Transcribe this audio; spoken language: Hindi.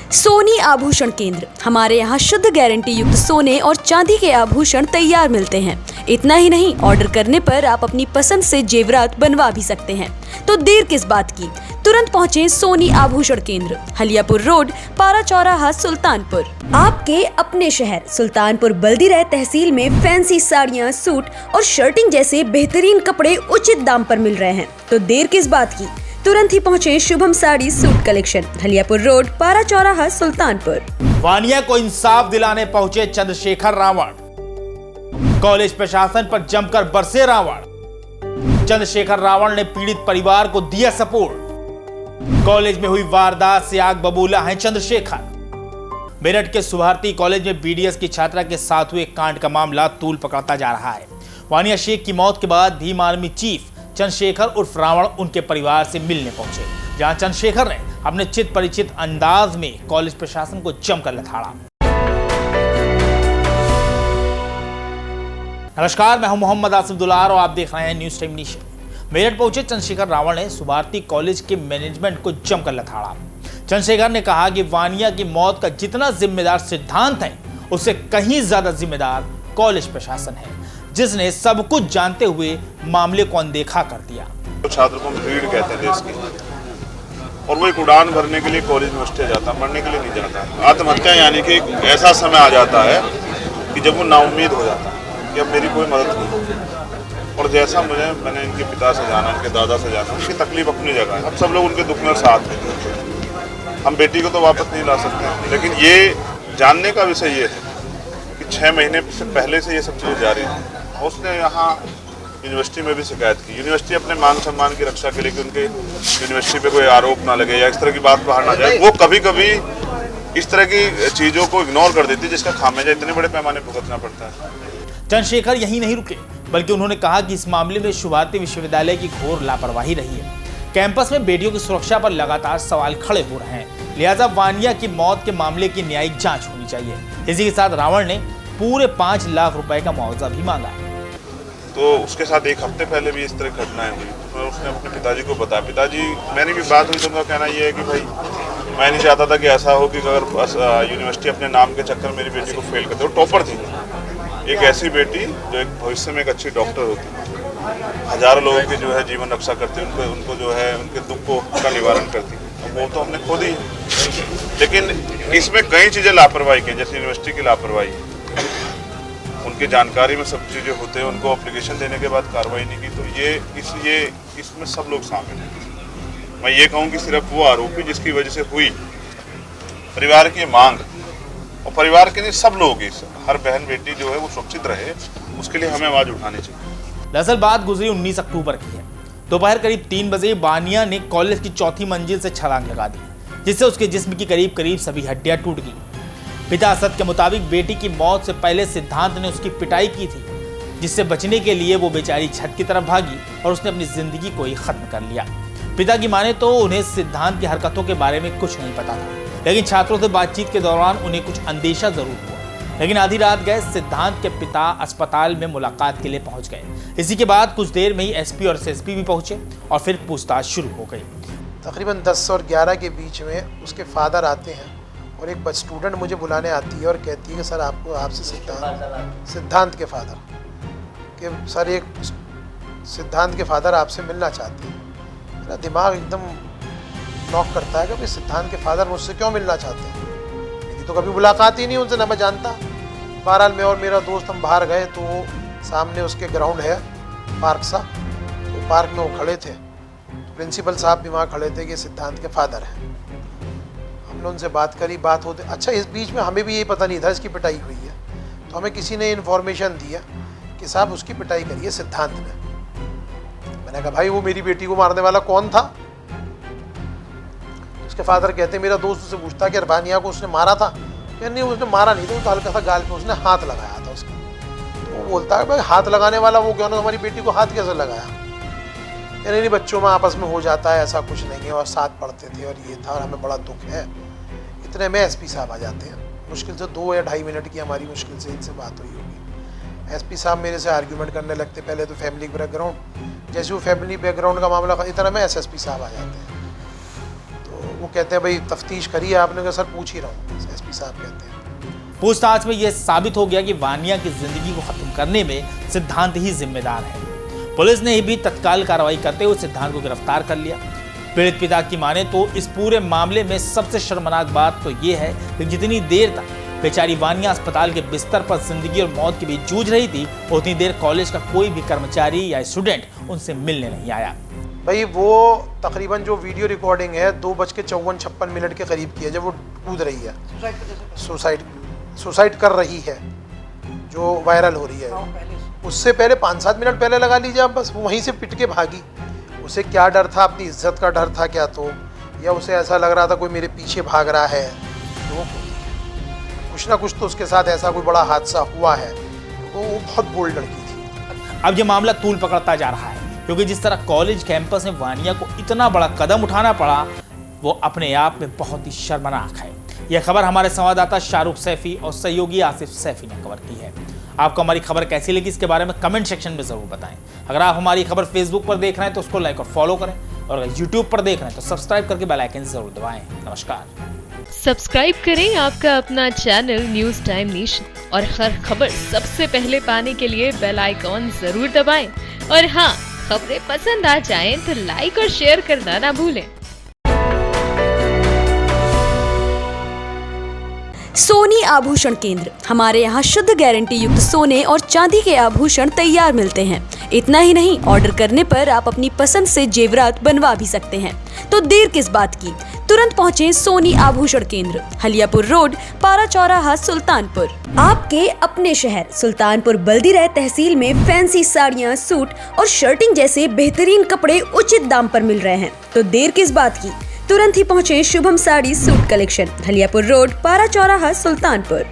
सोनी आभूषण केंद्र। हमारे यहाँ शुद्ध गारंटी युक्त सोने और चांदी के आभूषण तैयार मिलते हैं। इतना ही नहीं, ऑर्डर करने पर आप अपनी पसंद से जेवरात बनवा भी सकते हैं। तो देर किस बात की, तुरंत पहुँचे सोनी आभूषण केंद्र, हलियापुर रोड, पारा चौराहा, सुल्तानपुर। आपके अपने शहर सुल्तानपुर बल्दीराय तहसील में फैंसी साड़ियाँ, सूट और शर्टिंग जैसे बेहतरीन कपड़े उचित दाम पर मिल रहे हैं। तो देर किस बात की, तुरंत ही पहुंचे Shubham sari suit collection, Haliyapur road, पारा चौराहा, सुल्तानपुर। वानिया को इंसाफ दिलाने पहुंचे चंद्रशेखर रावण। कॉलेज प्रशासन पर जमकर बरसे रावण। चंद्रशेखर रावण ने पीड़ित परिवार को दिया सपोर्ट। कॉलेज में हुई वारदात से आग बबूला है चंद्रशेखर। मेरठ के सुभारती कॉलेज में बीडीएस की छात्रा के साथ हुए कांड का मामला तूल पकड़ता जा रहा है। वानिया शेख की मौत के बाद भीम आर्मी चीफ चंद्रशेखर उर्फ रावण उनके परिवार से मिलने पहुंचे, जहां चंद्रशेखर ने अपने चित परिचित अंदाज में कॉलेज प्रशासन को जमकर लताड़ा। नमस्कार, मैं हूं मोहम्मद आसिफ दुलार और आप देख रहे हैं न्यूज टाइम नेशन। मेरठ पहुंचे चंद्रशेखर रावण ने सुभारती कॉलेज के मैनेजमेंट को जमकर लताड़ा। चंद्रशेखर ने कहा कि वानिया की मौत का जितना जिम्मेदार सिद्धांत है, उससे कहीं ज्यादा जिम्मेदार कॉलेज प्रशासन है, जिसने सब कुछ जानते हुए मामले को अनदेखा कर दिया। तो छात्र को भीड़ कहते हैं देश की, और वो एक उड़ान भरने के लिए कॉलेज में हॉस्टल जाता है, मरने के लिए नहीं जाता। आत्महत्या यानी कि एक ऐसा समय आ जाता है कि जब वो नाउम्मीद हो जाता है कि अब मेरी कोई मदद नहीं। और जैसा मैंने इनके पिता से जाना, इनके दादा से जाना, उनकी तकलीफ अपनी जगह है। अब सब लोग उनके दुख में साथ में। हम बेटी को तो वापस नहीं ला सकते, लेकिन ये जानने का विषय ये है कि 6 महीने से पहले से ये सब चीज़ें जारी हैं। उसने यहाँ यूनिवर्सिटी में भी शिकायत की। यूनिवर्सिटी अपने मान सम्मान की रक्षा के लिए कि उनके यूनिवर्सिटी पे कोई आरोप ना लगे या इस तरह की बात बाहर ना जाए, वो कभी कभी इस तरह की चीज़ों को इग्नोर कर देती है, जिसका खामियाजा इतने बड़े पैमाने पर भुगतना पड़ता है। चंद्रशेखर यहीं नहीं रुके, बल्कि उन्होंने कहा कि इस मामले में सुभारती विश्वविद्यालय की घोर लापरवाही रही है। कैंपस में बेटियों की सुरक्षा पर लगातार सवाल खड़े हो रहे हैं, लिहाजा वानिया की मौत के मामले की न्यायिक जाँच होनी चाहिए। इसी के साथ रावण ने पूरे 5 लाख रुपए का मुआवजा भी मांगा। तो उसके साथ एक हफ्ते पहले भी इस तरह घटनाएं हुई, तो उसने अपने पिताजी को बताया। पिताजी, मैंने भी बात हुई तो उनका कहना ये है कि भाई मैं नहीं चाहता था कि ऐसा हो कि अगर यूनिवर्सिटी अपने नाम के चक्कर मेरी बेटी को फेल करते। वो टॉपर थी, एक ऐसी बेटी जो एक भविष्य में एक अच्छी डॉक्टर होती, हजारों लोगों की जो है जीवन रक्षा करती, उनको जो है उनके दुख का निवारण करती। वो तो हमने खुद ही, लेकिन इसमें कई चीज़ें लापरवाही की, जैसे यूनिवर्सिटी की लापरवाही, उनकी जानकारी में सब चीज़ें होते हैं, उनको एप्लीकेशन देने के बाद कार्रवाई नहीं की। तो इसमें सब लोग शामिल हैं। मैं ये कहूँ कि सिर्फ वो आरोपी जिसकी वजह से हुई, परिवार की मांग और परिवार के लिए सब लोग, हर बहन बेटी जो है वो सुरक्षित रहे, उसके लिए हमें आवाज़ उठानी चाहिए। दरअसल बात गुजरी 19 अक्टूबर की है। दोपहर करीब 3 बजे वानिया ने कॉलेज की 4थी मंजिल से छलांग लगा दी, जिससे उसके जिस्म की करीब सभी हड्डियां टूट गई। पिता असद के मुताबिक बेटी की मौत से पहले सिद्धांत ने उसकी पिटाई की थी, जिससे बचने के लिए वो बेचारी छत की तरफ भागी और उसने अपनी जिंदगी को ही खत्म कर लिया। पिता की माने तो उन्हें सिद्धांत की हरकतों के बारे में कुछ नहीं पता था, लेकिन छात्रों से बातचीत के दौरान उन्हें कुछ अंदेशा जरूर हुआ। लेकिन आधी रात गए सिद्धांत के पिता अस्पताल में मुलाकात के लिए पहुंच गए। इसी के बाद कुछ देर में ही एसपी और एसएसपी भी पहुंचे और फिर पूछताछ शुरू हो गई। तकरीबन 10 और 11 के बीच में उसके फादर आते हैं और एक स्टूडेंट मुझे बुलाने आती है और कहती है कि सर आपसे सिद्धांत के फादर कि सर एक सिद्धांत के फादर आपसे मिलना चाहते हैं। मेरा दिमाग एकदम नॉक करता है कि भाई सिद्धांत के फादर मुझसे क्यों मिलना चाहते हैं, मेरी तो कभी मुलाकात ही नहीं उनसे, ना मैं जानता। बहरहाल मैं और मेरा दोस्त हम बाहर गए तो सामने उसके ग्राउंड है पार्क सा, तो पार्क में वो खड़े थे, तो प्रिंसिपल साहब भी वहाँ खड़े थे कि सिद्धांत के फादर हैं। हमने उनसे बात करी, बात होते अच्छा इस बीच में हमें भी यही पता नहीं था इसकी पिटाई हुई है, तो हमें किसी ने इन्फॉर्मेशन दिया कि साहब उसकी पिटाई करी है सिद्धांत ने। मैंने कहा भाई वो मेरी बेटी को मारने वाला कौन था? उसके फादर कहते मेरा दोस्त उससे पूछता कि वानिया को उसने मारा था? क्या नहीं, उसने मारा नहीं था, तो हल्का सा गाल पे उसने हाथ लगाया था उसका। तो वो बोलता है भाई हाथ लगाने वाला वो क्यों ना, हमारी बेटी को हाथ कैसे लगाया? नहीं बच्चों में आपस में हो जाता है, ऐसा कुछ नहीं है, और साथ पढ़ते थे और ये था और हमें बड़ा दुख है। इतने में एसपी साहब आ जाते हैं। मुश्किल से 2 या ढाई मिनट की हमारी मुश्किल से इनसे बात हुई होगी। एसपी साहब मेरे से आर्ग्यूमेंट करने लगते, पहले तो फैमिली बैकग्राउंड, जैसे वो फैमिली बैकग्राउंड का मामला, इतना में एसएसपी साहब आ जाते हैं। तो वो कहते हैं भाई तफ्तीश करिए आपने, कहा सर पूछ ही रहा हूँ, एसपी साहब कहते हैं। पूछताछ में यह साबित हो गया कि वानिया की जिंदगी को खत्म करने में सिद्धांत ही जिम्मेदार है। पुलिस ने भी तत्काल कार्रवाई करते हुए सिद्धांत को गिरफ्तार कर लिया। पीड़ित पिता की माने तो इस पूरे मामले में सबसे शर्मनाक बात तो ये है कि जितनी देर तक बेचारी वानिया अस्पताल के बिस्तर पर जिंदगी और मौत के बीच जूझ रही थी, उतनी देर कॉलेज का कोई भी कर्मचारी या स्टूडेंट उनसे मिलने नहीं आया। भाई वो तकरीबन जो वीडियो रिकॉर्डिंग है 2:54-56 के करीब की है, जब वो कूद रही है, सुसाइड कर रही है, जो वायरल हो रही है। उससे पहले 5-7 मिनट पहले लगा लीजिए आप, बस वो वहीं से पिट के भागी। उसे क्या डर था, अपनी इज्जत का डर था क्या, तो या उसे ऐसा लग रहा था कोई मेरे पीछे भाग रहा है, तो कुछ ना कुछ तो उसके साथ ऐसा कोई बड़ा हादसा हुआ है। वो बहुत बोल्ड लड़की थी। अब ये मामला तूल पकड़ता जा रहा है, क्योंकि जिस तरह कॉलेज कैंपस में वानिया को इतना बड़ा कदम उठाना पड़ा, वो अपने आप में बहुत ही शर्मनाक है। यह खबर हमारे संवाददाता शाहरुख सैफी और सहयोगी आसिफ सैफी ने कवर की है। आपको हमारी खबर कैसी लगी इसके बारे में कमेंट सेक्शन में जरूर बताएं। अगर आप हमारी खबर फेसबुक पर देख रहे हैं तो उसको लाइक और फॉलो करें, और अगर यूट्यूब पर देख रहे हैं तो सब्सक्राइब करके बेल आइकन जरूर दबाएं। नमस्कार। सब्सक्राइब करें आपका अपना चैनल न्यूज़ टाइम नेशन, और हर खबर सबसे पहले पाने के लिए बेल आइकॉन जरूर दबाएं। और हाँ, खबरें पसंद आ जाएं तो लाइक और शेयर करना ना भूलें। सोनी आभूषण केंद्र। हमारे यहाँ शुद्ध गारंटी युक्त सोने और चांदी के आभूषण तैयार मिलते हैं। इतना ही नहीं, ऑर्डर करने पर आप अपनी पसंद से जेवरात बनवा भी सकते हैं। तो देर किस बात की, तुरंत पहुँचे सोनी आभूषण केंद्र, हलियापुर रोड, पारा चौराहा, सुल्तानपुर। आपके अपने शहर सुल्तानपुर बल्दीराय तहसील में फैंसी साड़ियाँ, सूट और शर्टिंग जैसे बेहतरीन कपड़े उचित दाम पर मिल रहे हैं। तो देर किस बात की, तुरंत ही पहुँचे Shubham sari suit collection, Haliyapur road, पारा चौराहा, सुल्तानपुर।